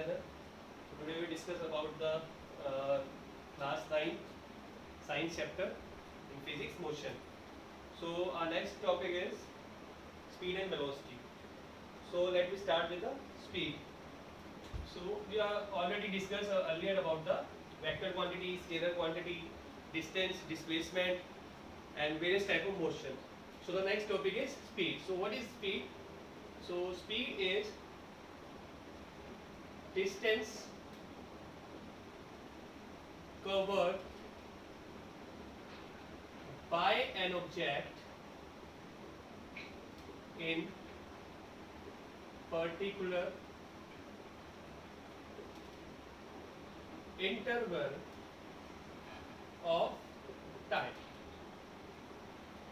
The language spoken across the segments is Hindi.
channel. So today we discuss about the class 9 science chapter in physics motion. So our next topic is speed and velocity. So let me start with the speed. So we are already discussed earlier about the vector quantity, scalar quantity, distance, displacement, and various type of motion. So the next topic is speed. So what is speed? So speed is distance covered by an object in particular interval of time.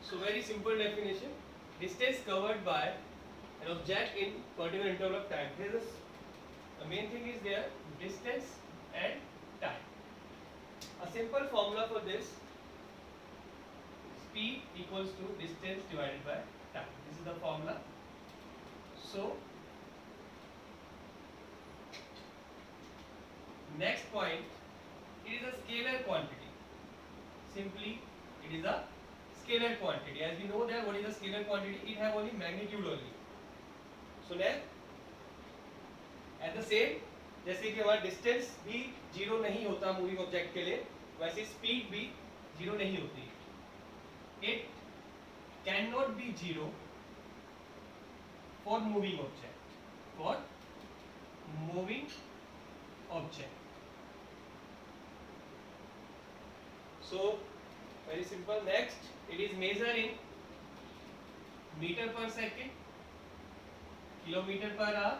So very simple definition, distance covered by an object in particular interval of time. Here the main thing is there, distance and time. A simple formula for this, speed equals to distance divided by time. This is the formula. So next point, it is a scalar quantity. Simply it is a scalar quantity. As we know that what is a scalar quantity, it have only magnitude only. So next, at the same, जैसे कि हमारा डिस्टेंस भी जीरो नहीं होता मूविंग ऑब्जेक्ट के लिए, वैसे स्पीड भी जीरो नहीं होती. It can not be zero for moving object. For moving object. So very simple. Next, it is measured in meter per second, kilometer per hour.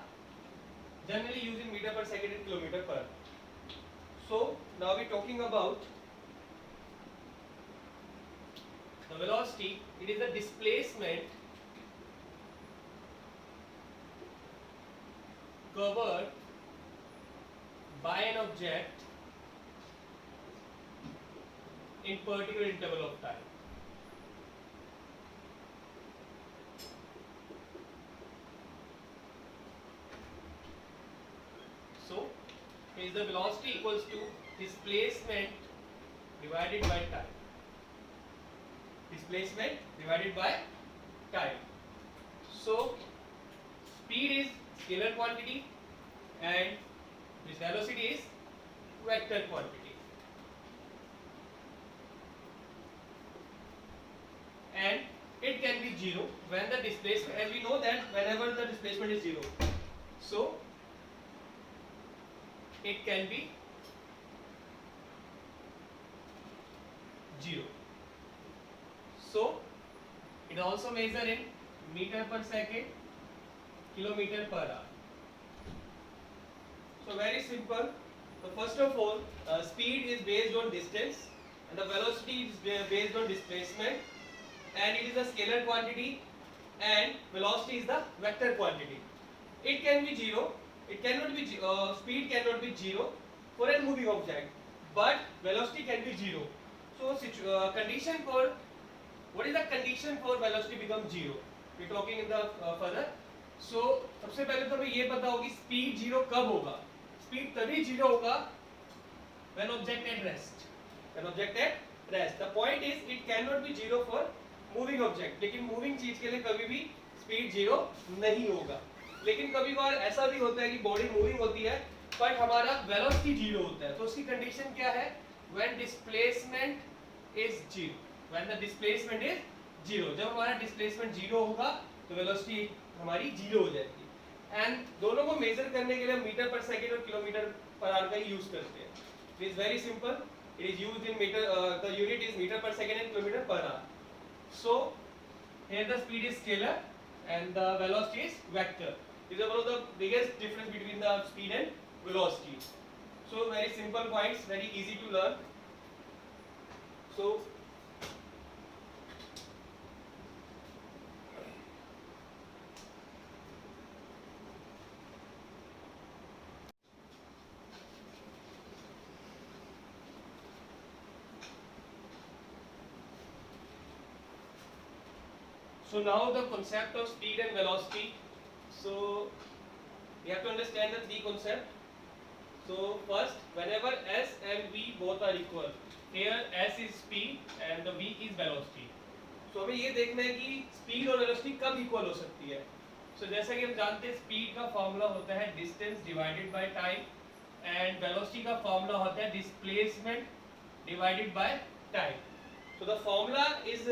Generally used in meter per second and kilometer per hour. So now we talking about the velocity. It is the displacement covered by an object in particular interval of time. So is the velocity equals to displacement divided by time. Displacement divided by time. So speed is scalar quantity and this velocity is vector quantity. And it can be zero when the displacement, as we know that whenever the displacement is zero, so it can be zero. So it also measure in meter per second, kilometer per hour. So very simple. So first of all, speed is based on distance and the velocity is based on displacement, and it is a scalar quantity and velocity is the vector quantity. It can be zero. It cannot be speed cannot be zero for a moving object, but velocity can be zero. So condition for what is the condition for velocity become zero? We talking in the further. So सबसे पहले तो हमें ये पता होगी speed zero कब होगा? Speed तभी zero होगा when object at rest. When object at rest. The point is it cannot be zero for moving object. लेकिन moving चीज के लिए कभी भी speed zero नहीं होगा. लेकिन कभी कभार ऐसा भी होता है कि बॉडी मूविंग होती है बट हमारा वेलोसिटी जीरो होता है. तो उसकी कंडीशन क्या है? When displacement is zero. When the displacement is zero. जब हमारा डिस्प्लेसमेंट जीरो होगा तो वेलोसिटी हमारी जीरो हो जाएगी. एंड दोनों को मेजर करने के लिए मीटर पर सेकेंड और किलोमीटर पर आवर का यूज करते हैं. It is very simple. It is used in metre. The unit is metre per second and kilometre per hour. So here the speed is scalar and the velocity is vector. These are one of the biggest difference between the speed and velocity. So very simple points, very easy to learn. So So now the concept of speed and velocity. So we have to understand the three concepts. So first, whenever s and v both are equal, here s is speed and the v is velocity. So हमें ये देखना है कि स्पीड और वेलोसिटी कब इक्वल हो सकती है. So जैसा कि हम जानते हैं स्पीड का फॉर्मूला होता है distance divided by time and velocity का फॉर्मूला होता है displacement divided by time. So the formula is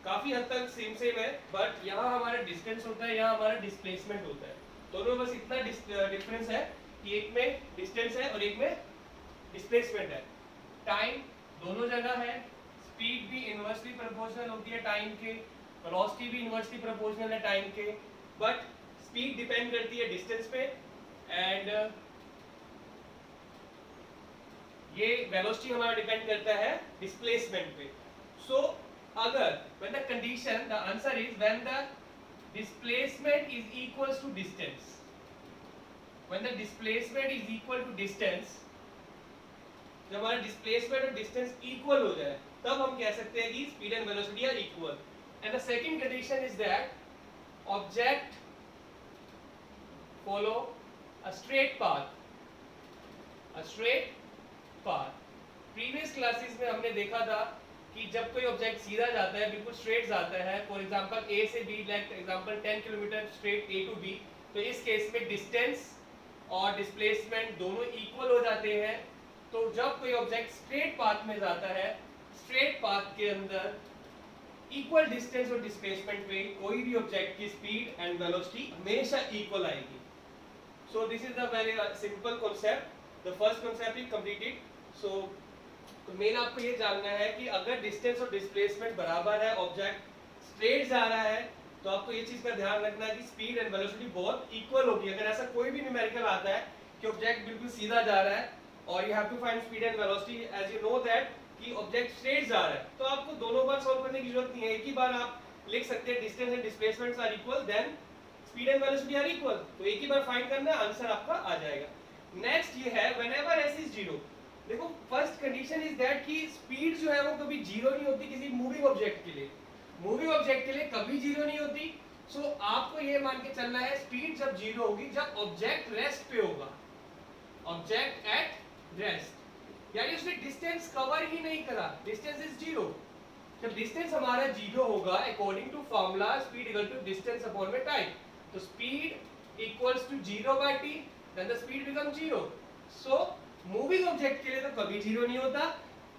काफी हद तक सेम है, बट यहाँ हमारा डिस्टेंस होता है, यहाँ हमारा डिस्प्लेसमेंट होता है. दोनों में बस इतना डिफरेंस है कि एक में डिस्टेंस है और एक में डिस्प्लेसमेंट है. टाइम दोनों जगह है. स्पीड भी इनवर्सली प्रोपोर्शनल होती है टाइम के, वेलोसिटी भी इनवर्सली प्रोपोर्शनल है टाइम के, बट स्पीड डिपेंड करती है डिस्टेंस पे एंड ये वेलोसिटी हमारा डिपेंड करता है डिस्प्लेसमेंट पे. सो अगर when the condition, the answer is when the displacement is equals to distance, when the displacement is equal to distance, जब हमारा डिस्प्लेसमेंट और डिस्टेंस इक्वल हो जाए तब हम कह सकते हैं कि speed and velocity are equal. And the second condition is that object follow a straight path, a straight path. Previous classes में हमने देखा था कि जब कोई ऑब्जेक्ट सीधा जाता है, बिल्कुल स्ट्रेट जाता है, फॉर एग्जांपल ए से B, like example 10 kilometre straight A to B, तो इस केस में डिस्टेंस और डिस्प्लेसमेंट दोनों इक्वल हो जाते हैं. तो जब कोई ऑब्जेक्ट स्ट्रेट पाथ में जाता है, स्ट्रेट पाथ के अंदर इक्वल डिस्टेंस और डिस्प्लेसमेंट पे कोई भी ऑब्जेक्ट की स्पीड एंड वेलोसिटी हमेशा इक्वल आएगी. So this is the very simple concept. The first concept is completed. So तो मेन आपको ये जानना है कि अगर डिस्टेंस और डिस्प्लेसमेंट बराबर है, ऑब्जेक्ट स्ट्रेट जा रहा है, तो आपको ये चीज का ध्यान रखना है कि स्पीड एंड वेलोसिटी बहुत इक्वल होगी. अगर ऐसा कोई भी न्यूमेरिकल आता है कि ऑब्जेक्ट बिल्कुल सीधा जा रहा है और you have to find speed and velocity as you know that कि ऑब्जेक्ट स्ट्रेट जा रहा है, तो आपको दोनों बार सॉल्व करने की जरूरत नहीं है. एक ही बार आप लिख सकते हैं distance and displacement are equal, then speed and velocity are equal. तो एक ही बार फाइंड करना है, आंसर आपका आ जाएगा. नेक्स्ट ये है व्हेनेवर s इज 0. देखो फर्स्ट कंडीशन इज दैट कि स्पीड जो है वो कभी जीरो नहीं होती किसी मूविंग ऑब्जेक्ट के लिए. मूविंग ऑब्जेक्ट के लिए कभी जीरो नहीं होती. सो आपको ये मान के चलना है स्पीड जब जीरो होगी जब ऑब्जेक्ट रेस्ट पे होगा, ऑब्जेक्ट एट रेस्ट, यानी उसने डिस्टेंस कवर ही नहीं करा, डिस्टेंस इज जीरो. जब डिस्टेंस हमारा जीरो होगा according to formula speed equal to distance upon में टाइम, तो speed equals to 0 by t, then the speed become 0. So moving object के लिए तो कभी जीरो नहीं होता,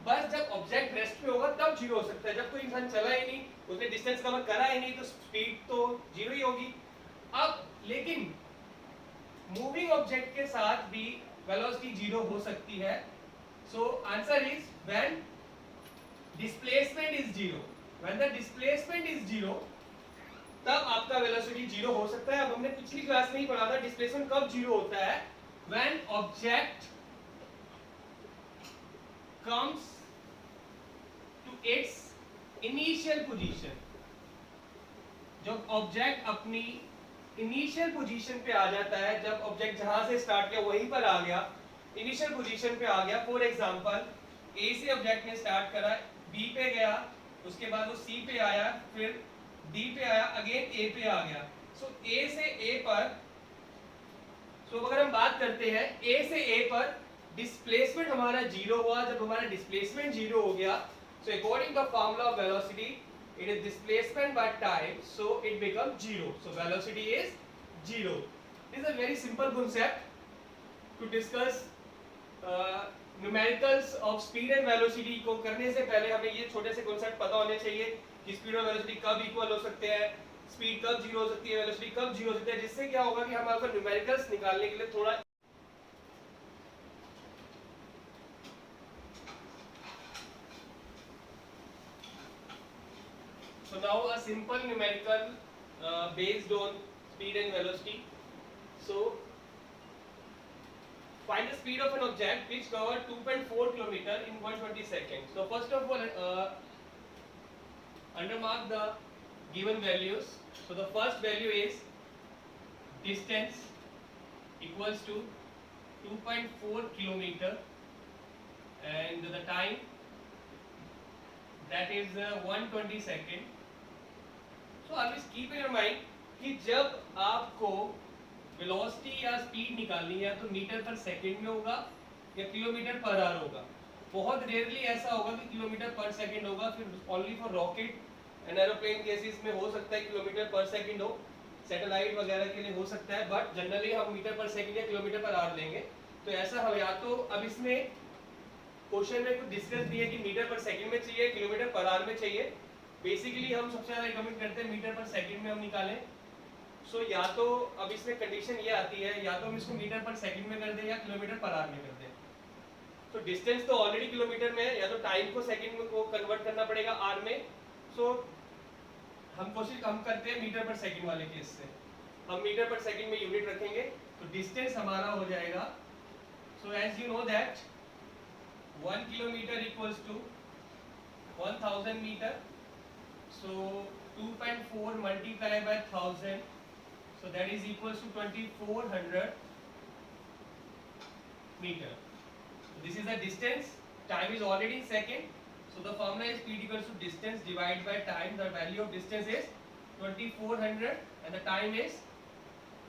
बस जब ऑब्जेक्ट रेस्ट पे होगा तब जीरो हो सकता है. जब कोई इंसान चला ही नहीं, उसने डिस्टेंस कवर करा ही नहीं, तो स्पीड तो जीरो ही होगी. अब लेकिन मूविंग ऑब्जेक्ट के साथ भी वेलोसिटी जीरो हो सकती है. सो answer is when displacement is zero. When the displacement is zero तब आपका वेलोसिटी जीरो हो सकता है. अब हमने पिछली क्लास में ही पढ़ा था डिस्प्लेसमेंट कब जीरो होता है, when object comes to its initial position. जब ऑब्जेक्ट अपनी इनिशियल पोजीशन पे आ जाता है, जब ऑब्जेक्ट जहां से स्टार्ट किया वहीं पर आ गया, इनिशियल पोजीशन पे आ गया. फॉर एग्जांपल ए से ऑब्जेक्ट ने स्टार्ट करा, बी पे गया, उसके बाद वो सी पे आया, फिर डी पे आया, अगेन ए पे आ गया. सो ए से ए पर, सो अगर हम बात करते हैं ए से ए पर डिस्प्लेसमेंट हमारा जीरो हुआ. जब हमारा डिस्प्लेसमेंट जीरो हो गया, so according the formula of velocity it is displacement by time, so it becomes zero. So velocity is zero. This is a very simple concept to discuss numericals of speed and velocity. को करने से पहले हमें ये छोटे से concept पता होने चाहिए कि speed और velocity कब equal हो सकते हैं, speed कब zero हो सकती है, velocity कब zero हो सकती है. जिससे क्या होगा कि हमारे को numericals निकालने के लिए थोड़ा So now a simple numerical based on speed and velocity. So find the speed of an object which covered 2.4 km in 120 seconds. So first of all, undermark the given values. So the first value is distance equals to 2.4 km and the time that is 120 seconds. So always keep in your mind कि जब आपको वेलोसिटी या स्पीड निकालनी है तो मीटर पर सेकंड में होगा या किलोमीटर पर आवर होगा। बहुत रेयरली ऐसा होगा कि किलोमीटर पर सेकंड होगा, फिर only for rocket and aeroplane cases में हो सकता है किलोमीटर पर सेकंड हो, सैटेलाइट वगैरह के लिए हो सकता है, बट जनरली हम मीटर पर सेकंड या किलोमीटर पर आवर लेंगे। तो ऐसा हम या तो अब इसमें क्वेश्चन में कुछ डिस्कस भी है कि मीटर पर सेकंड में चाहिए, किलोमीटर पर आवर में चाहिए। बेसिकली हम सबसे ज़्यादा रिकमेंड करते हैं मीटर पर सेकंड में हम निकालें। सो या तो अब इसमें कंडीशन ये आती है, या तो हम इसको मीटर पर सेकंड में कर दें या किलोमीटर पर आवर में कर दें। तो डिस्टेंस तो ऑलरेडी किलोमीटर में है, या तो टाइम को सेकंड में को कन्वर्ट करना पड़ेगा आर में। सो हम करते हैं मीटर पर सेकंड वाले केस से। हम मीटर पर सेकंड में यूनिट रखेंगे, तो डिस्टेंस हमारा हो जाएगा, so as you know that 1 kilometre equals to 1000 metre, so 2.4 multiplied by 1000, so that is equals to 2400 meter. So this is the distance, time is already in second, so the formula is speed equals to distance divided by time. The value of distance is 2400 and the time is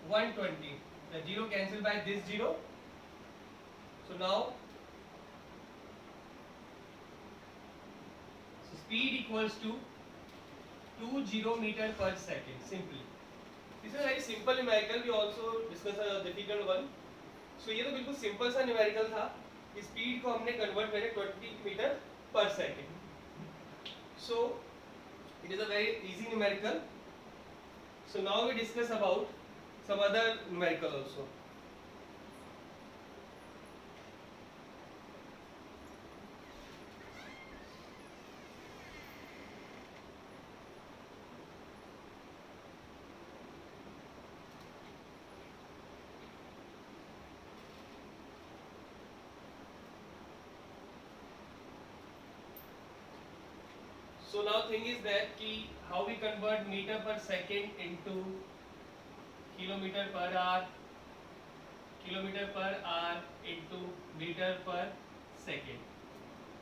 120. The zero cancel by this zero, so now speed equals to 20 meter per second. Simply this is a very simple numerical. We also discuss a difficult one. So ये तो बिल्कुल सिंपल सा न्यूमेरिकल था, स्पीड को हमने कन्वर्ट करें 20 metre per second. So it is a very easy numerical. So now we discuss about some other numerical also. So now thing is that कि how we convert meter per second into kilometer per hour, kilometer per hour into meter per second.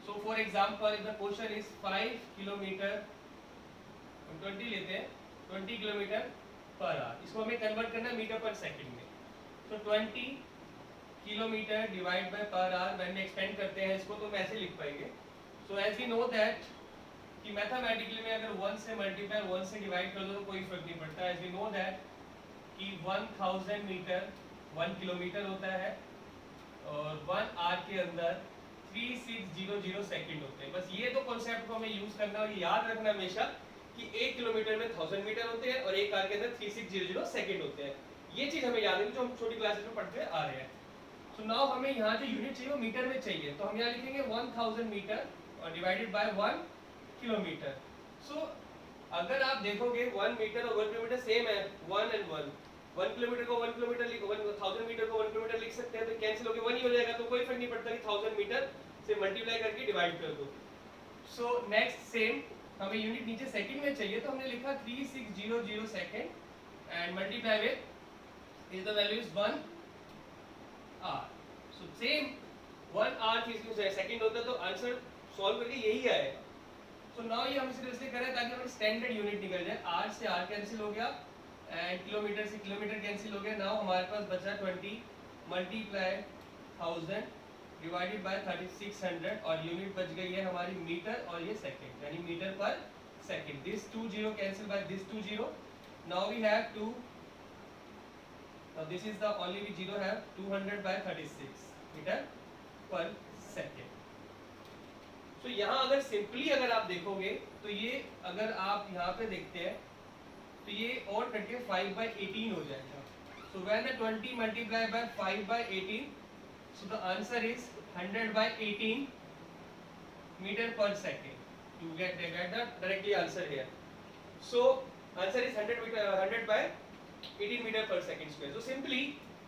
So for example, if the question is 5 kilometer, हम 20 लेते हैं, 20 किलोमीटर पर आवर, इसको हमें कन्वर्ट करना है मीटर पर सेकंड में। तो 20 kilometre divide by per hour, when expand करते हैं इसको तो हम ऐसे लिख पाएंगे। So as we know that कि मैथमेटिकली में अगर 1 से मल्टीप्लाई 1 से डिवाइड कर दो तो कोई फर्क नहीं पड़ता। एज वी नो दैट कि 1000 मीटर 1 किलोमीटर होता है और 1 आवर के अंदर 3600 सेकंड होते हैं। बस ये दो कॉन्सेप्ट को हमें यूज करना और याद रखना हमेशा कि 1 किलोमीटर में 1000 मीटर होते हैं और 1 आवर के अंदर 3600 सेकंड होते हैं। ये चीज हमें याद है जो हम छोटी क्लासेस में पढ़ते आ रहे हैं। सो नाउ हमें यहाँ जो यूनिट चाहिए वो मीटर में चाहिए, तो हम यहाँ लिखेंगे 1000 मीटर और डिवाइडेड बाय 1 किलोमीटर। सो अगर आप देखोगे 1 मीटर और 1 किलोमीटर सेम है, 1 and 1, 1 किलोमीटर को 1 किलोमीटर लिखो, 1000 मीटर को 1 किलोमीटर लिख सकते हैं, तो कैंसिल होके 1 ही हो जाएगा, तो कोई फर्क नहीं पड़ता कि 1000 मीटर से मल्टीप्लाई करके डिवाइड कर दो। सो नेक्स्ट सेम हमें यूनिट नीचे सेकंड में चाहिए, तो हमने लिखा 3600 second and multiply with is the value is 1 hour. So same 1 hour 3600 second होता है, तो आंसर सॉल्व करके यही आएगा। सो नाउ ये हम इसलिए कर रहे हैं ताकि हमारी स्टैंडर्ड यूनिट निकल जाए। आर से आर कैंसिल हो गया एंड किलोमीटर से किलोमीटर कैंसिल हो गया। नाउ हमारे पास बचा 20 मल्टीप्लाई 1000 डिवाइडेड बाय 3600 और यूनिट बच गई है हमारी मीटर और ये सेकंड, यानी metre per second. This 20 cancel by this 20। Now we have 2, now this is the only we zero have 200 by 36 metre per second. तो यहाँ अगर सिंपली अगर आप देखोगे तो ये अगर आप यहाँ पे देखते हैं तो ये और करके 5 by 18 हो जाएगा। So when the 20 multiply by 5 by 18, so the answer is 100 by 18 metre per second. You get the directly answer here. So answer is 100 by 18 metre per second square. So simply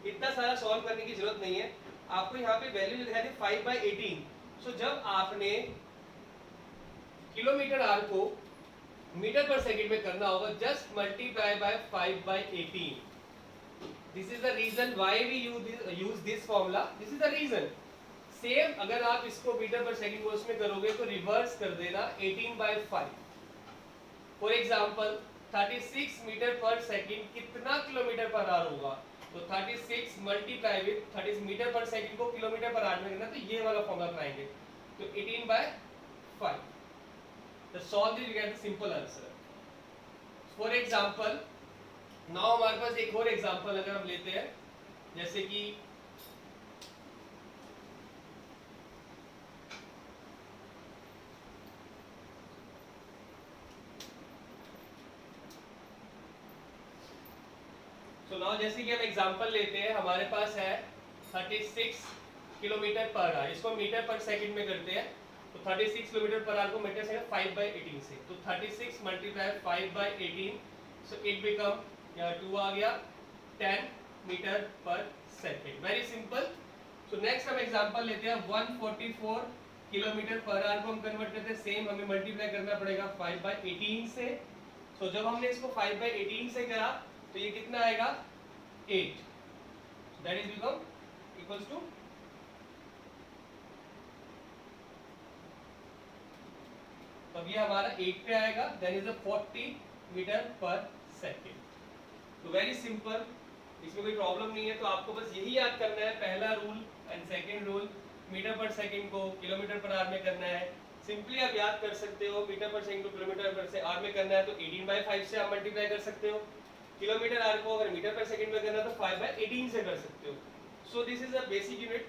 इतना सारा सॉल्व करने की जरूरत नहीं है, आपको यहाँ पे वैल्यू लिखा है 5 by 18। सो जब आपने किलोमीटर आर को मीटर पर सेकंड में करना होगा, just multiply by 5 by 18। This is the reason why we use this formula, this is the reason. Same अगर आप इसको मीटर पर सेकंड को उसमें करोगे तो रिवर्स कर देना 18 by 5। For example 36 metre per second कितना किलोमीटर पर आवर होगा, तो 36 multiply with 30 metre per second को किलोमीटर पर आवर में करना, तो ये वाला फॉर्मूला अपनाएंगे, तो 18/5. तो solve this, we get the simple answer. For example, now हमारे पास एक और एग्जांपल अगर हम लेते हैं, जैसे कि तो नाउ जैसे कि हम एग्जांपल लेते हैं, हमारे पास है 36 किलोमीटर पर आवर, इसको मीटर पर सेकंड में करते हैं, तो 36 किलोमीटर पर आवर को मीटर से 5/18 से, तो 36 मल्टीप्लाई 5/18, सो इट बिकम, यहाँ 2 आ गया, 10 metre per second. Very simple. So next हम एग्जांपल लेते हैं, 144 किलोमीटर पर आवर को हम कन्वर्ट करते हैं, सेम हमें मल्टीप्लाई करना पड़ेगा 5/18 से. सो जब हमने इसको 5/18 से करा, तो ये कितना आएगा, 8. That is become equals to, तब ये हमारा 8 पे आएगा, then is 40 metre per second. तो वेरी सिंपल, इसमें कोई प्रॉब्लम नहीं है. तो आपको बस यही याद करना है, पहला rule and second rule, metre per second को किलोमीटर पर आवर में करना है. सिंपली आप याद कर सकते हो, मीटर पर सेकेंड को किलोमीटर पर आवर में करना है, तो 18/5 से आप मल्टीप्लाई कर सकते हो. किलोमीटर आवर को अगर मीटर पर सेकंड में करना तो 5/18 से कर सकते हो. सो this is a basic unit.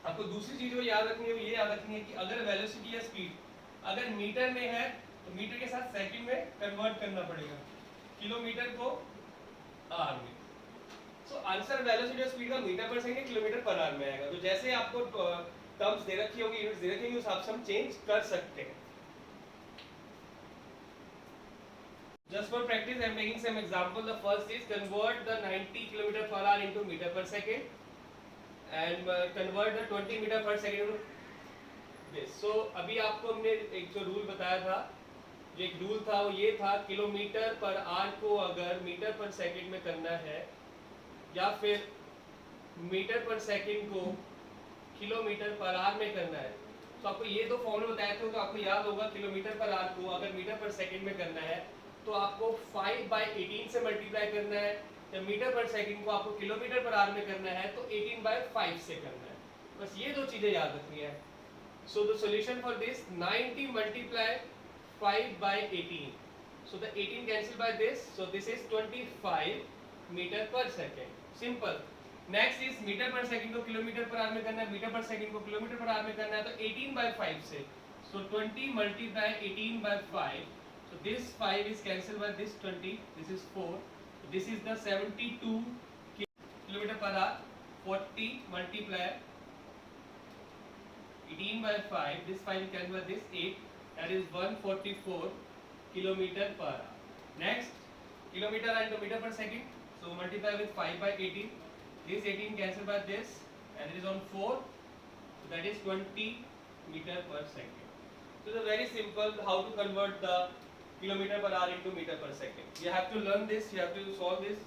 आपको दूसरी चीज जो याद रखनी है, वो ये याद रखनी है कि अगर वेलोसिटी या स्पीड अगर मीटर में है, तो मीटर के साथ सेकंड में कन्वर्ट करना पड़ेगा, किलोमीटर को आवर में. सो आंसर वेलोसिटी और स्पीड का metre per second kilometre per hour में आएगा. तो जैसे आपको टर्म्स दे रखी होगी, यूनिट्स दे रखी होगी, उस हिसाब से हम चेंज कर सकते हैं. Just for practice, I am taking some example. The first is convert the 90 km per hour into meter per second, and convert the 20 meter per second into this. So अभी आपको हमने एक जो रूल बताया था, जो एक रूल था वो ये था, किलोमीटर पर आवर को अगर मीटर पर सेकंड में करना है, या फिर मीटर पर सेकंड को किलोमीटर पर आवर में करना है, तो आपको ये दो फॉर्मूले बताए थे, तो आपको याद होगा, किलोमीटर पर आवर को अगर मीटर पर सेकंड में करना है तो आपको 5/18 से मल्टीप्लाई करना है, या मीटर पर सेकंड को आपको किलोमीटर पर आवर में करना है तो 18/5 से करना है. बस ये दो चीजें याद रखनी है. So the solution for this, 90 multiply 5/18, so the 18 cancel by this, so this is 25 metre per second. Simple. Next is metre per second को किलोमीटर पर आवर में करना है, मीटर पर सेकंड को किलोमीटर पर आवर में करना है, तो 18/5 से, सो 20 multiply 18/5, so this 5 is cancelled by this 20, this is 4, so this is the 72 kilometer per hour. 40 multiply 18/5, this 5 is cancelled by this 8, that is 144 kilometer per hour. Next, kilometer into meter per second, so multiply with 5/18, this 18 cancelled by this, and it is on 4, so that is 20 meter per second. So it is very simple how to convert the kilometer per hour into meter per second. You have to learn this, you have to solve this.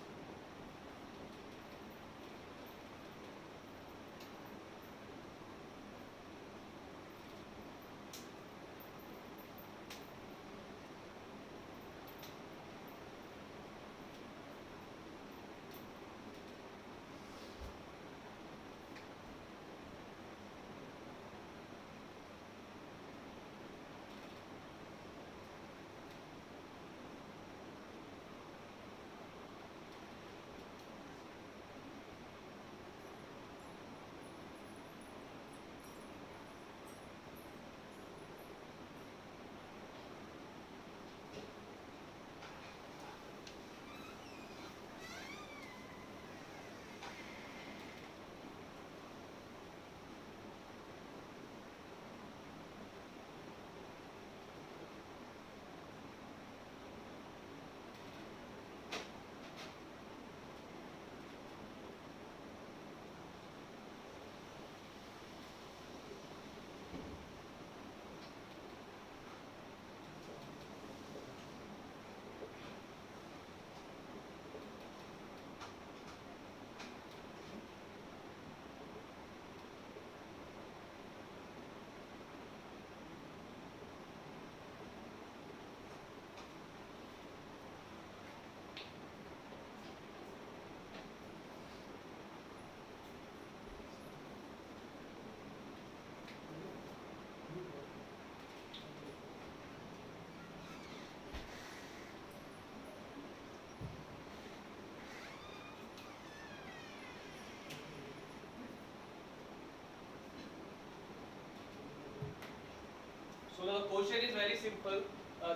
very simple.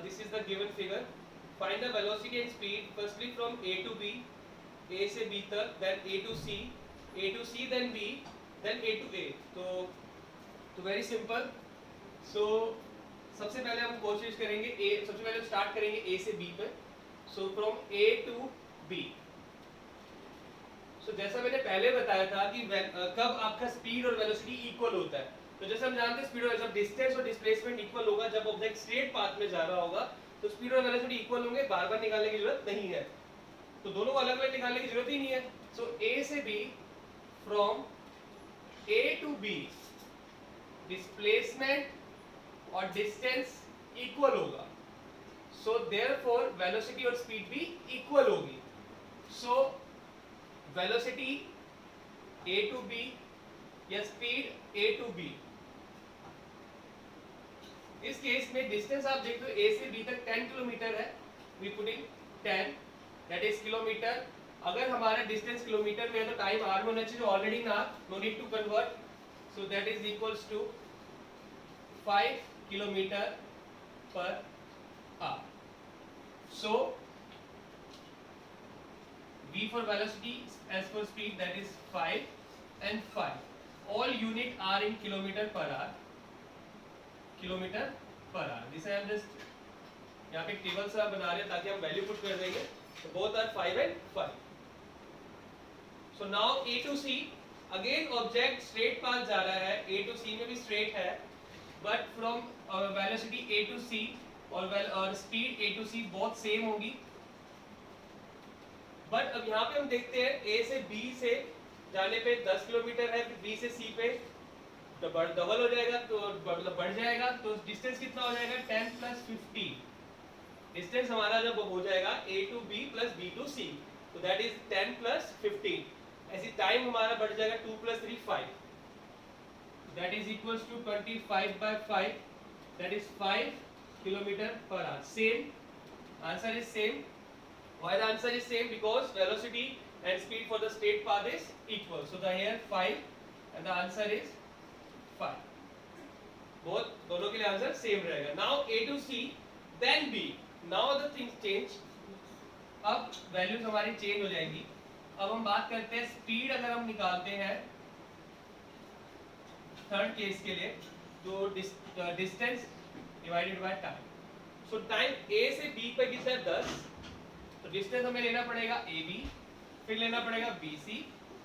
This is the given figure. Find the velocity and speed firstly from A to B, A से B तक, then A to C, A to C then B, then A to A. तो very simple. So सबसे पहले हम कोशिश करेंगे सबसे पहले स्टार्ट करेंगे A से B पे. So from A to B. So जैसा मैंने पहले बताया था कि कब आपका स्पीड और वेलोसिटी इक्वल होता है. तो जैसे हम जानते हैं स्पीड और जब डिस्टेंस और डिस्प्लेसमेंट इक्वल होगा, जब ऑब्जेक्ट स्ट्रेट पाथ में जा रहा होगा तो स्पीड और वेलोसिटी इक्वल होंगे, बार बार निकालने की जरूरत नहीं है. तो दोनों को अलग अलग निकालने की जरूरत ही नहीं है. सो ए से B, from A to B displacement और डिस्टेंस इक्वल होगा. सो देयरफॉर वेलोसिटी और स्पीड भी इक्वल होगी. So velocity A to B या स्पीड ए टू बी. इस केस में डिस्टेंस आप देखते हो ए से बी तक 10 किलोमीटर है. We putting 10 that is kilometre. अगर हमारा डिस्टेंस किलोमीटर में है तो टाइम आर में होना चाहिए, ऑलरेडी ना, no need to convert. So that is equals to 5 kilometre per hour. So v for velocity as for speed, that is 5 and 5. All unit are in kilometer per hour. Kilometre per our. This I am just यहाँ पे टेबल सा बना रहे हैं ताकि हम वैल्यू पुट कर देंगे. तो both are 5 and 5. So now A to C, again object straight path जा रहा है. A to C में भी स्ट्रेट है, but from velocity A to C और speed A to C both same होगी. बट अब यहाँ पे हम देखते हैं A से B से जाने पे 10 किलोमीटर है, फिर B से C पे तो डबल हो जाएगा, तो मतलब बढ़ जाएगा. तो डिस्टेंस कितना हो जाएगा? 10 + 15. डिस्टेंस हमारा जब हो जाएगा A to B + B to C, तो दैट इज 10 + 15. ऐसी टाइम हमारा बढ़ जाएगा 2 + 3 5. That is equals to 25/5. दैट इज 5 kilometre per hour. Same answer is same. Why the answer is same? Because velocity and speed for the straight path is equal. So the here 5 and the answer is 5. Both दोनों के लिए आंसर सेम रहेगा. Now A to C, then B. Now the things change. अब वैल्यूज हमारी चेंज हो जाएंगी. अब हम बात करते हैं स्पीड. अगर हम निकालते हैं थर्ड केस के लिए, तो distance divided by time. So time A से B पे कितना है? 10. तो डिस्टेंस हमें लेना पड़ेगा AB, फिर लेना पड़ेगा BC,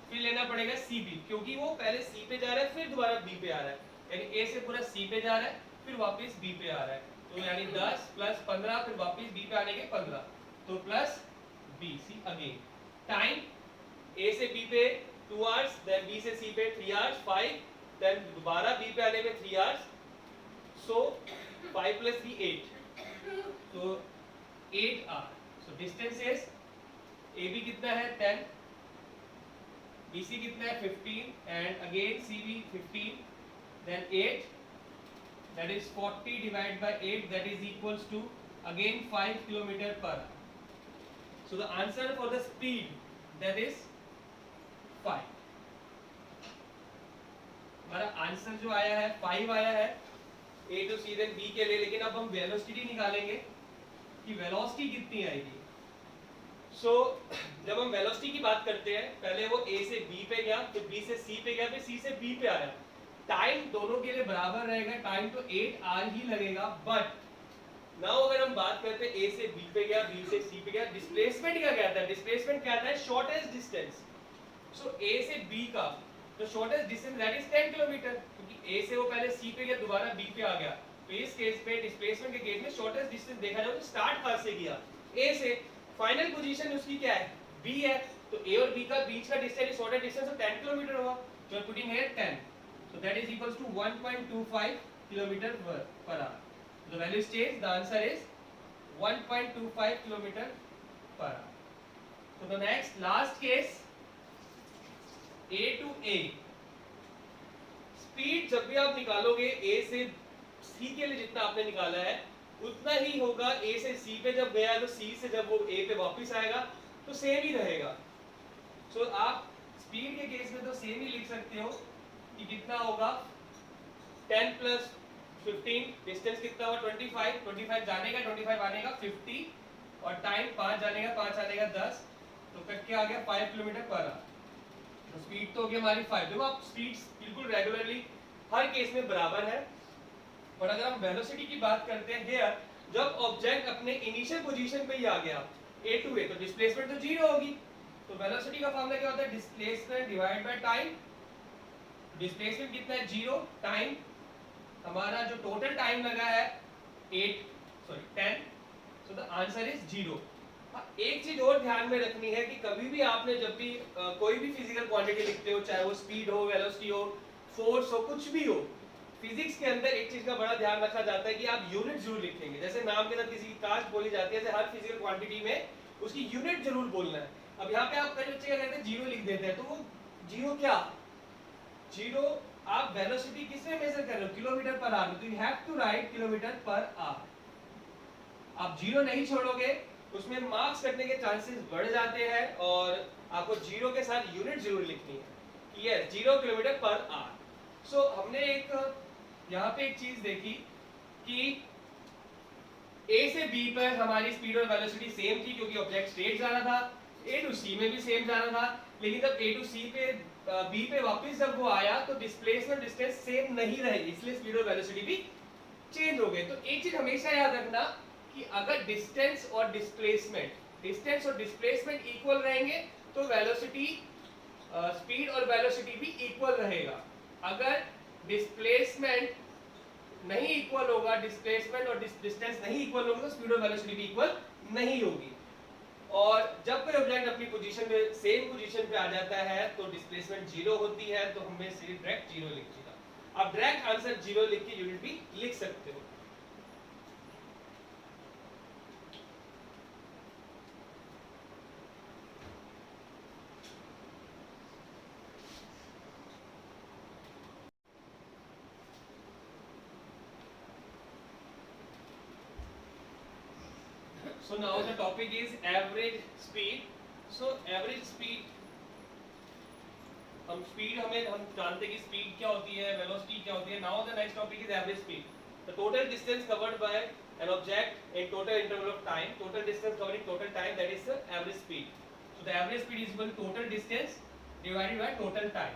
फिर लेना पड़ेगा CB, क्योंकि वो पहले C पे जा रहा है फिर दोबारा B पे आ रहा है. यानी A से पूरा C पे जा रहा है फिर वापस B पे आ रहा है. तो यानी 10 + 15 फिर वापस B पे आने के 15, तो plus BC again. Time A से B पे 2 आवर्स, देन B से C पे 3 आवर्स 5, देन दोबारा B पे आने में 3 आवर्स. सो 5 + 3 8, तो 8 hours. So distance is AB कितना है? 10, BC कितना है? 15, and again CB 15, then 8, that is 40 divided by 8, that is equals to again 5 kilometer per hour. So the answer for the speed, that is 5. हमारा आंसर जो आया है 5 आया है A to C then B के लिए. लेकिन अब हम वेलोसिटी निकालेंगे कि वेलोसिटी कितनी आएगी. सो जब हम वेलोसिटी की बात करते हैं, पहले वो A से B पे गया, फिर B से C पे गया, फिर C से B पे आया. टाइम दोनों के लिए बराबर रहेगा. टाइम तो 8 आवर ही लगेगा. बट नाउ अगर हम बात करते हैं A से B पे गया, B से C पे गया, डिस्प्लेसमेंट क्या कहता है? डिस्प्लेसमेंट कहता है शॉर्टेस्ट डिस्टेंस. सो A से B का तो shortest distance that is 10 kilometre, क्योंकि A से वो पहले C पे गया दोबारा B पे आ गया. तो इस केस पे डिस्प्लेसमेंट के केस में शॉर्टेस्ट डिस्टेंस देखा जाए तो स्टार्ट कहां से किया? A से. फाइनल पोजीशन उसकी क्या है? B है. तो A और B का बीच का डिस्टेंस शॉर्टेस्ट डिस्टेंस 10 किलोमीटर होगा. So we are putting here 10. So that is equals to 1.25 kilometer per hour. The value is changed. The answer is 1.25 kilometer per hour. So the next last case, A to A. Speed जब भी आप निकालोगे A से C के लिए जितना आपने निकाला है उतना ही होगा. A से C पे जब गया तो C से जब वो A पे वापस आएगा तो सेम ही रहेगा. सो आप स्पीड के केस में तो सेम ही लिख सकते हो कि कितना होगा 10 + 15, डिस्टेंस कितना हुआ 25, 25 जाने का 25 आने का 50, और टाइम 5 जाने का 5 आने का 10, तो कट के आ गया 5 किलोमीटर पर आवर। तो स्पीड तो होगी हमारी 5। देखो आप स्पीड्स बिल्कुल रेगुलरली हर केस में बराबर है। और अगर हम वेलोसिटी की बात करते हैं हियर, जब ऑब्जेक्ट अपने इनिशियल पोजीशन पे ही आ गया ए टू ए, तो डिस्प्लेसमेंट तो जीरो होगी। तो वेलोसिटी का फॉर्मूला क्या होता है, displacement divide by time. Displacement कितना है, जीरो, टाइम हमारा जो टोटल टाइम लगा है 10, सो द आंसर इज जीरो। एक चीज और ध्यान में रखनी है कि कभी भी आपने जब भी कोई भी फिजिकल क्वांटिटी लिखते हो, चाहे वो स्पीड हो, वेलोसिटी हो, फोर्स हो, कुछ भी हो, फिजिक्स के अंदर एक चीज का बड़ा ध्यान रखा जाता है कि आप यूनिट जरूर लिखेंगे। जैसे नाम के साथ किसी की कास्ट बोली जाती है, जैसे हर फिजिकल क्वांटिटी में उसकी यूनिट जरूर बोलना है। अब यहाँ पे आप कई बच्चे क्या कहते हैं, जीरो लिख देते हैं, तो वो जीरो क्या, जीरो आप वेलोसिटी किस में मेजर कर रहे हो, किलोमीटर पर आवर, तो you have to write kilometre per hour. आप जीरो नहीं छोड़ोगे, उसमें मार्क्स कटने के चांसेस बढ़ जाते हैं, और आपको जीरो के साथ यूनिट जरूर लिखनी है कि यस 0 किलोमीटर पर आवर। सो हमने एक यहाँ पे एक चीज देखी कि ए से बी पर हमारी स्पीड और वेलोसिटी सेम थी, क्योंकि ऑब्जेक्ट स्ट्रेट जा रहा था। ए टू सी में भी सेम जा रहा था, लेकिन जब ए टू सी पे बी पे वापस जब वो आया तो डिस्प्लेसमेंट डिस्टेंस सेम नहीं रहेगी, इसलिए स्पीड और वेलोसिटी भी चेंज हो गए। तो एक चीज हमेशा याद रखना कि अगर डिस्टेंस और डिस्प्लेसमेंट इक्वल रहेंगे तो वेलोसिटी, स्पीड और वेलोसिटी भी इक्वल रहेगा। अगर डिस्प्लेसमेंट नहीं इक्वल होगा, डिस्प्लेसमेंट और डिस्टेंस नहीं इक्वल होगा, तो स्पीड और वेलोसिटी भी इक्वल नहीं होगी। और जब कोई ऑब्जेक्ट अपनी पोजीशन में सेम पोजीशन पे आ जाता है तो डिस्प्लेसमेंट जीरो होती है, तो हमें सिर्फ डायरेक्ट जीरो लिख देगा। आप डायरेक्ट आंसर जीरो लिख के यूनिट भी लिख सकते हो। So now the topic is average speed. So average speed, हम जानते हैं कि स्पीड क्या होती है, वेलोसिटी क्या होती है। Now the next topic is average speed. The total distance covered by an object in total interval of time. Total distance covering total time, that is the average speed. So the average speed is equal to total distance divided by total time.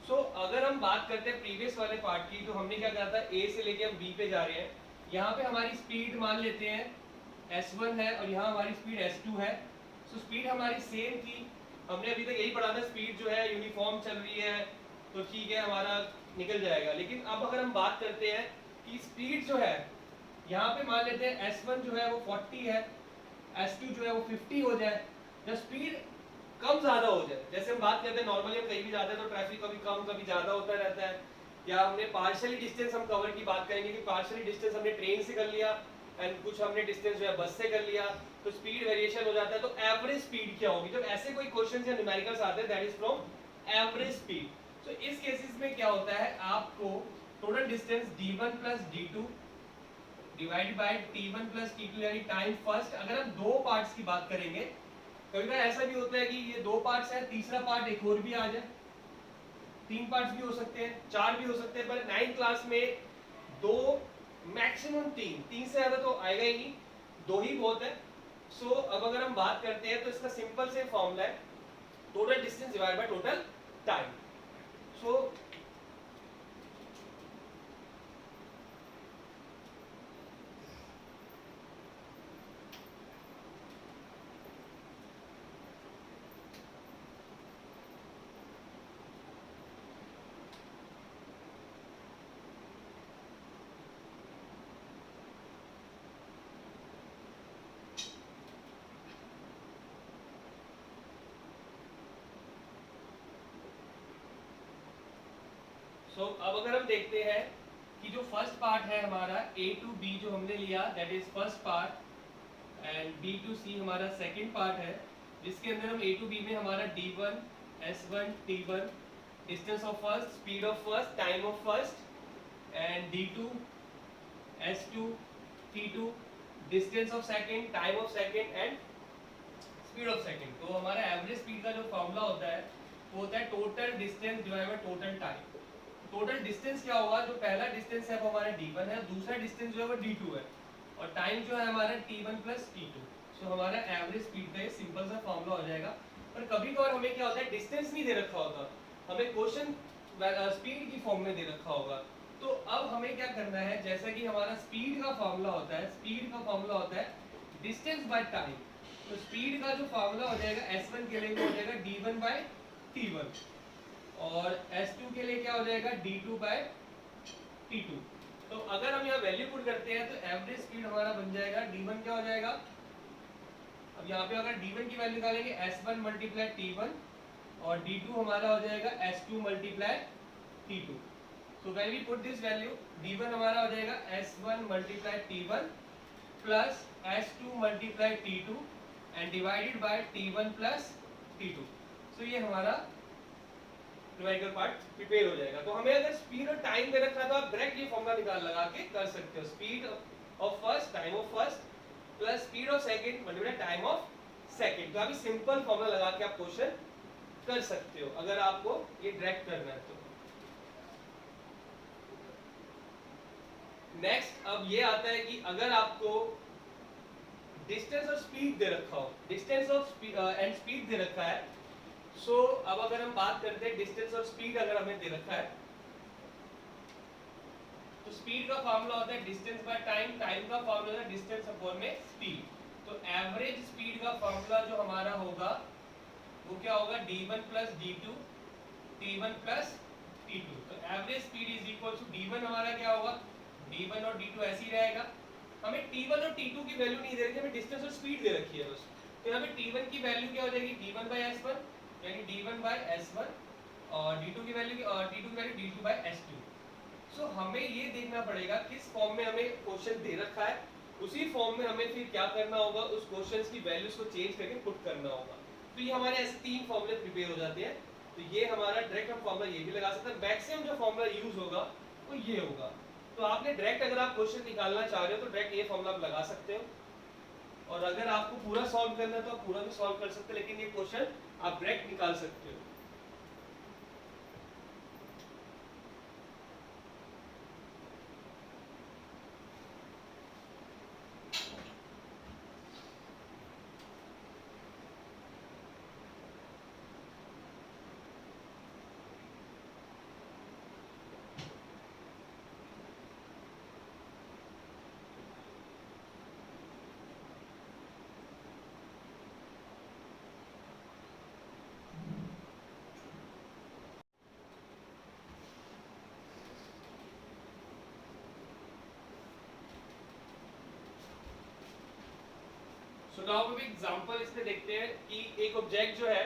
So अगर हम बात करते हैं प्रीवियस वाले पार्ट की, तो हमने क्या कहा था, A से लेके हम B पे जा रहे हैं। यहाँ पे हमारी स्पीड मान लेते हैं S1 है, और यहाँ हमारी स्पीड S2 है। सो स्पीड हमारी सेम थी, हमने अभी तक यही पढ़ा था, स्पीड जो है यूनिफॉर्म चल रही है तो ठीक है, हमारा निकल जाएगा। लेकिन अब अगर हम बात करते हैं कि स्पीड जो है, यहाँ पे मान लेते हैं S1 जो है वो 40 है, S2 जो है वो 50 हो जाए। जब स्पीड कम ज्यादा हो जाए, जैसे हम बात करते हैं नॉर्मली हम कहीं भी जाते हैं तो ट्रैफिक कभी कम कभी ज्यादा होता रहता है, या हमने पार्शियली डिस्टेंस हम कवर की बात करेंगे कि पार्शियली डिस्टेंस हमने ट्रेन से कर लिया एंड कुछ हमने डिस्टेंस जो है बस से कर लिया, तो स्पीड वेरिएशन हो जाता है। तो एवरेज स्पीड क्या होगी, जब ऐसे कोई क्वेश्चन या न्यूमेरिकल्स आते हैं, that is from average speed. तो इस केसेस में क्या होता है, आपको total distance d1 plus d2 divide by t1 plus t2 यानी टाइम फर्स्ट। अगर हम दो पार्ट्स की बात करेंगे, कभी कभी ऐसा भी होता है कि ये दो पार्ट्स है, तीसरा पार्ट एक और भी आ जाए, तीन पार्ट्स भी हो सकते हैं, चार भी हो सकते हैं, पर 9th क्लास में दो मैक्सिमम तीन से ज्यादा तो आएगा ही नहीं, दो ही बहुत है। सो अब अगर हम बात करते हैं तो इसका सिंपल से फॉर्मूला है total distance divide by total time. So अब अगर हम देखते हैं कि जो फर्स्ट पार्ट है हमारा A to B जो हमने लिया, that is first part, and B to C हमारा सेकंड पार्ट है, जिसके अंदर हम A to B में हमारा D1 S1 T1 distance of first, speed of first, time of first, and D2 S2 T2 distance of second, time of second and speed of second. तो हमारा एवरेज स्पीड का जो फॉर्मूला होता है वो होता है total distance divide by total time. Total distance क्या होगा, जो पहला डिस्टेंस है वो हमारा d1 है, दूसरा डिस्टेंस जो है वो d2 है, और टाइम जो है हमारा t1 प्लस t2। सो हमारा एवरेज स्पीड का ये सिंपल सा फॉर्मूला हो जाएगा। पर कभी कभार हमें क्या होता है, डिस्टेंस नहीं दे रखा होता, हमें क्वेश्चन स्पीड की फॉर्म में दे रखा होगा। तो अब हमें क्या करना है, जैसा कि हमारा स्पीड का फॉर्मूला होता है, स्पीड का फॉर्मूला होता है डिस्टेंस बाय टाइम। तो स्पीड का जो फॉर्मूला हो जाएगा S1 के लिए वो हो जाएगा d1 बाय t1, और S2 के लिए क्या हो जाएगा d2 बाय t2। तो अगर हम यहाँ वैल्यू पुट करते हैं तो एवरेज स्पीड हमारा बन जाएगा d1 क्या हो जाएगा, अब यहाँ पे अगर d1 की वैल्यू निकालेंगे S1 मल्टीप्लाई t1, और d2 हमारा हो जाएगा S2 multiply t2। So when we put this value, d1 हमारा हो जाएगा S1 multiply t1 plus S2 multiply t2 and divided by t1 plus t2। So ये हमारा न्यूमेरिकल पार्ट प्रिपेयर हो जाएगा। तो हमें अगर स्पीड और टाइम दे रखा है तो आप डायरेक्ट ये फॉर्मूला निकाल लगा के कर सकते हो, speed of first, time of first plus speed of second multiply time of second. तो अभी सिंपल फॉर्मूला लगा के आप क्वेश्चन कर सकते हो अगर आपको ये डायरेक्ट करना है तो। नेक्स्ट अब ये आता है कि अगर आपको डिस्टेंस और स्पीड दे रखा हो, डिस्टेंस और एंड स्पीड दे रखा है। सो अब अगर हम बात करते हैं डिस्टेंस और स्पीड अगर हमें दे रखा है, तो स्पीड का फॉर्मूला होता है डिस्टेंस बाय टाइम, टाइम का फॉर्मूला होता है डिस्टेंस अपॉन में स्पीड। तो एवरेज स्पीड का फॉर्मूला जो हमारा होगा वो क्या होगा, d1 plus d2 t1 plus t2। तो average speed is equal to d1 हमारा क्या होगा, d1 और d2 ऐसे ही रहेगा। हमें t1 और t2 की वैल्यू नहीं दे रखी, हमें डिस्टेंस और स्पीड दे रखी है बस। तो यहाँ पे t1 की वैल्यू क्या हो जाएगी, d1 बाय s1 यानी d1 बाय s1, और d2 की वैल्यू t2 की वैल्यू d2 बाय s2। सो हमें ये देखना पड़ेगा किस फॉर्म में हमें क्वेश्चन दे रखा है, उसी फॉर्म में हमें फिर क्या करना होगा, उस क्वेश्चंस की वैल्यूज को चेंज करके पुट करना होगा। तो ये हमारे ऐसे तीन फॉर्मूले प्रिपेयर हो जाते हैं। तो ये हमारा डायरेक्ट हम फॉर्मूला ये भी लगा सकते हैं, मैक्सिमम जो फॉर्मूला यूज होगा वो ये होगा। तो आपने डायरेक्ट अगर आप क्वेश्चन निकालना चाह रहे हो तो डायरेक्ट ये फॉर्मूला आप लगा सकते हो, और अगर आपको पूरा सॉल्व करना है तो आप पूरा भी सॉल्व कर सकते हो, लेकिन ये क्वेश्चन आप डायरेक्ट निकाल सकते हो। सो नाउ हम एग्जांपल इसमें देखते हैं कि एक ऑब्जेक्ट जो है,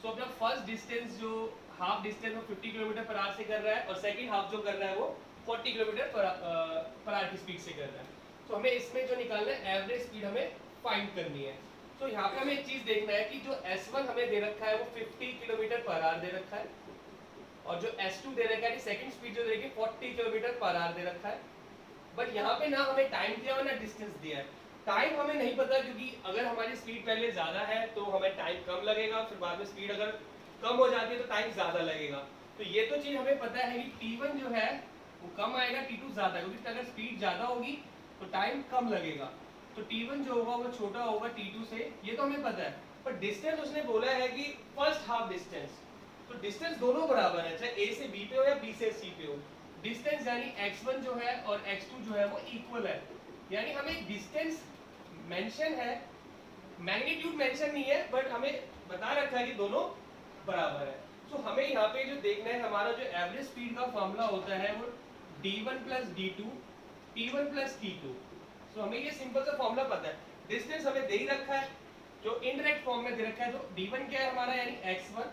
सो अपना फर्स्ट डिस्टेंस जो हाफ डिस्टेंस वो 50 किलोमीटर पर आवर से कर रहा है, और सेकंड हाफ जो कर रहा है वो 40 किलोमीटर पर आवर की स्पीड से कर रहा है। तो हमें इसमें जो निकालना है एवरेज स्पीड हमें फाइंड करनी है। तो यहाँ पे हमें एक चीज देखना है कि जो S1 हमें दे रखा है वो 50 किलोमीटर पर आवर दे रखा है, और जो S2 दे रखा है सेकंड स्पीड जो दे रखी है 40 किलोमीटर पर आवर दे रखा है। बट यहाँ पे ना हमें टाइम दिया हुआ ना डिस्टेंस दिया है। टाइम हमें नहीं पता, क्योंकि अगर हमारी स्पीड पहले ज्यादा है तो हमें टाइम कम लगेगा, फिर बाद में स्पीड अगर कम हो जाती है तो टाइम ज्यादा लगेगा। तो ये तो चीज हमें पता है कि t1 जो है वो कम आएगा, t2 ज्यादा, क्योंकि अगर स्पीड ज्यादा होगी तो टाइम कम लगेगा। तो t1 जो होगा वो छोटा होगा t2 से, ये तो हमें पता है। पर डिस्टेंस उसने बोला है कि फर्स्ट हाफ डिस्टेंस, तो डिस्टेंस दोनों बराबर है, चाहे a से b पे हो या b से c पे हो। डिस्टेंस यानी x1 जो है और x2 जो है वो इक्वल है, यानी हमें डिस्टेंस मेंशन है, मैग्नीट्यूड मेंशन नहीं है, बट हमें बता रखा है कि दोनों बराबर है। सो हमें यहाँ पे जो देखना है, हमारा जो एवरेज स्पीड का फॉर्मूला होता है वो d1 plus d2 t1 plus t2। सो हमें ये सिंपल सा फॉर्मूला पता है। डिस्टेंस हमें दे ही रखा है, जो इनडायरेक्ट फॉर्म में दे रखा है। तो d1 क्या है हमारा यानी x1,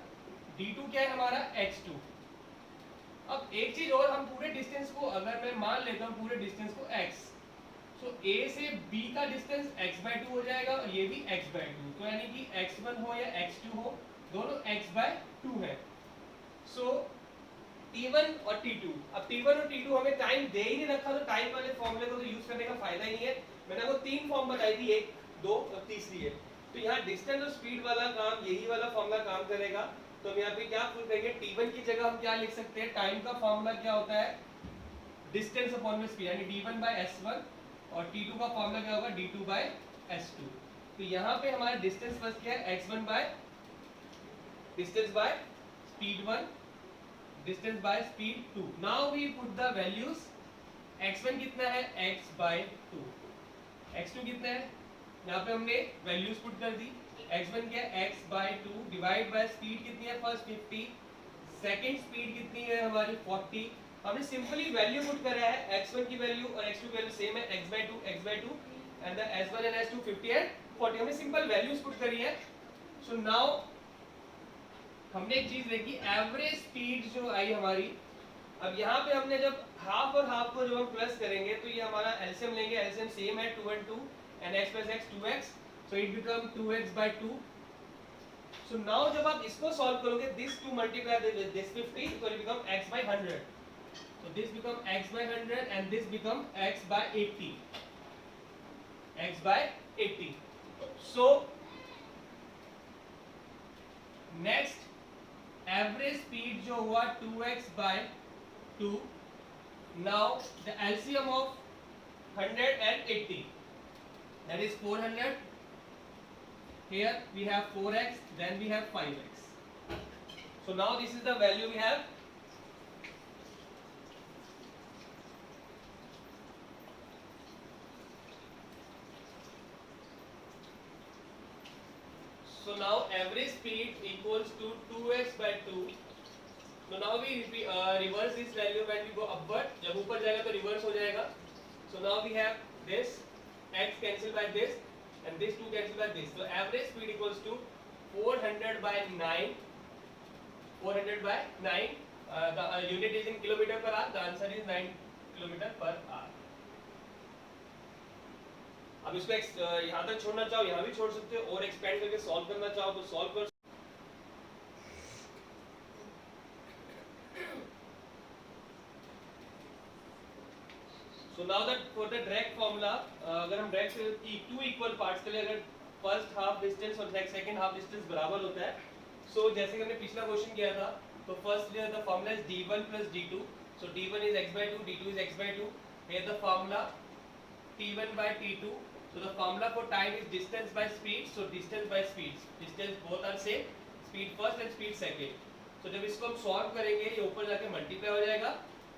d2 क्या है हमारा x2। अब एक चीज और, हम पूरे डिस्टेंस को अगर मैं मान लेता हूँ पूरे डिस्टेंस को x, सो a से b का डिस्टेंस x/2 हो जाएगा, और ये भी x/2। तो यानी कि x1 हो या x2 हो, दोनों x/2 है। सो t1 और t2, अब t1 और t2 हमें टाइम दे ही नहीं रखा, तो टाइम वाले फॉर्मूले को तो यूज करने का फायदा ही नहीं है। मैंने आपको तीन फॉर्म बताई थी, 1, 2 और तीसरी है। तो यहाँ डिस्टेंस और स्पीड वाला काम, यही वाला फॉर्मूला काम करेगा। तो हम यहाँ पे क्या प्रूव करेंगे, t1 की जगह हम क्या लिख सकते हैं, टाइम का फॉर्मूला क्या होता है, डिस्टेंस अपॉन में स्पीड, यानी d1 by s1, और t2 का फॉर्मूला क्या होगा, d2 by s2। तो यहाँ पे हमारा डिस्टेंस फर्स्ट क्या है, x1 by distance by speed 1, distance by speed 2। Now we put the values, x1 कितना है, x by 2, x2 कितना है, यहाँ पे हमने वैल्यूज पुट कर दी। x1 क्या है, x by 2 divide by speed कितनी है, फर्स्ट 50, सेकंड स्पीड कितनी है हमारी 40। हमने सिंपली वैल्यू पुट करा है, x1 की वैल्यू और x2 की वैल्यू सेम है, x by 2 and the s1 and s2 50 and 40, हमने सिंपल वैल्यूज पुट करी है। सो नाउ हमने एक चीज देखी, एवरेज स्पीड जो आई हमारी, अब यहाँ पे हमने जब हाफ और हाफ को जब हम प्लस करेंगे तो ये हमारा एलसीएम लेंगे, एलसीएम सेम है 2 and 2 and x plus x 2x, so it become 2x by 2। so now जब आप इसको सॉल्व करोगे, this 2 multiply with this 50, so it become x by 100, so this become x by 100 and this become x by 80, x by 80। so next average speed जो हुआ 2x by 2, now the LCM of 100 and 80, that is 400, here we have 4x, then we have 5x, so now this is the value we have। so now average speed equals to 2x by 2, so now we reverse this value when we go upward, जब ऊपर जाएगा तो reverse हो जाएगा। so now we have this x cancel by this and this 2 cancel by this, so average speed equals to 400 by 9, 400 by 9, the unit is in kilometer per hour, the answer is 9 kilometer per hour। अब इसको यहाँ तक छोड़ना चाहो यहाँ भी छोड़ सकते हो, और एक्सपेंड करके सॉल्व करना चाहो तो सॉल्व कर। So now that for the direct formula, अगर हम डायरेक्ट की 2 इक्वल पार्ट्स के लिए अगर फर्स्ट हाफ डिस्टेंस और सेकंड हाफ डिस्टेंस बराबर होता है, सो जैसे कि हमने पिछला क्वेश्चन किया था, तो first the formula is d1 plus d2, so d1 is x by 2, d2 is x by 2, here the formula t1 by t2, so the formula for time is distance by speed, so distance by speed, distance both are same, speed first and speed second। so जब इसको हम सॉल्व करेंगे ये ऊपर जाके मल्टीप्लाई हो जाएगा।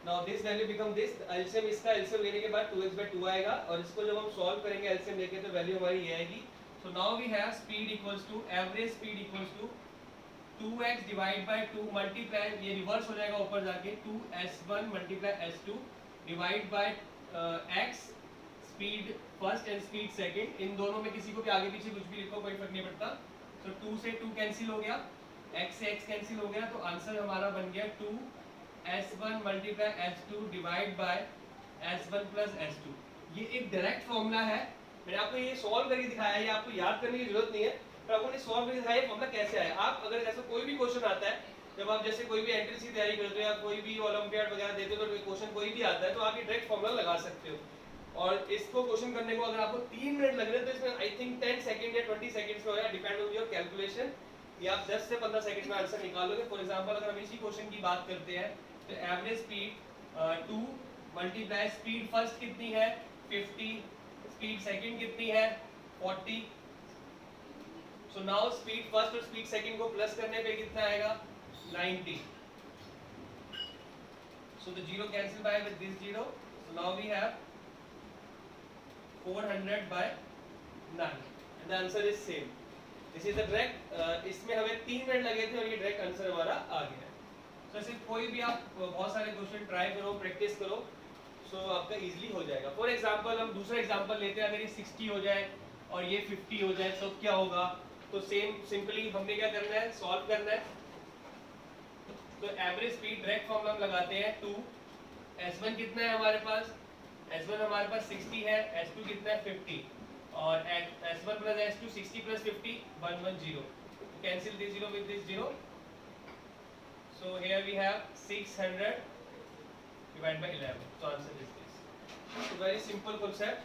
now this value become this, LCM इसका एलसीएम लेने के बाद 2x by 2 आएगा, और इसको जब हम सॉल्व करेंगे एलसीएम लेके तो वैल्यू हमारी ये आएगी। so now we have speed equals to average speed equals to 2x divided by 2 multiply, ये रिवर्स हो जाएगा ऊपर जाके, 2s1 multiply s2 divide by x speed first and speed second, इन दोनों में किसी को भी आगे पीछे कुछ भी लिखो कोई फर्क नहीं पड़ता। तो 2 से 2 कैंसिल हो गया, x से x कैंसिल हो गया, तो आंसर हमारा बन गया 2s1 multiply s2 divide by s1 plus s2। ये एक डायरेक्ट फॉर्मूला है, मैंने आपको ये सॉल्व करके दिखाया है, ये आपको याद करने की जरूरत नहीं है, पर आपको ने सॉल्व करके दिखाया फॉर्मूला कैसे आया। आप अगर ऐसा कोई भी क्वेश्चन आता है, जब आप जैसे कोई भी एंट्रेंस की तैयारी करते हो या कोई भी ओलंपियाड वगैरह देते हो, तो क्वेश्चन कोई भी आता है तो आप ये डायरेक्ट फॉर्मूला लगा सकते हो। और इसको क्वेश्चन करने को अगर आपको 3 मिनट लग रहे हैं तो इसमें आई थिंक 10 सेकंड या 20 सेकंड्स में होगा, डिपेंड ऑन योर कैलकुलेशन, या आप 10 से 15 सेकंड में आंसर निकालोगे। फॉर एग्जांपल अगर हम इसी क्वेश्चन की बात करते हैं तो average speed 2 multiply speed first कितनी है 50, स्पीड सेकंड कितनी है 40, सो नाउ स्पीड फर्स्ट और स्पीड सेकंड को प्लस करने पे कितना आएगा 90, so the zero cancel by with this zero, so now we have 400 by 9 and the answer is same। this is the direct, इसमें हमें 3 मिनट लगे थे और ये डायरेक्ट आंसर हमारा आ गया है। so ऐसे कोई भी आप बहुत सारे क्वेश्चन ट्राई करो, प्रैक्टिस करो, so आपका इजीली हो जाएगा। फॉर एग्जांपल हम दूसरा एग्जांपल लेते हैं, अगर ये 60 हो जाए और ये 50 हो जाए तो क्या होगा, तो सेम सिंपली हमने क्या करना है, सॉल्व करना है। तो एवरेज स्पीड डायरेक्ट फॉर्मूला हम लगाते हैं 2, s1 कितना है हमारे पास, s1 हमारे पास 60 है, s2 कितना है 50, और s1 plus s2 60 plus 50 110, cancel this 0 with this 0, so here we have 600 divided by 11, so answer is this। so very simple concept।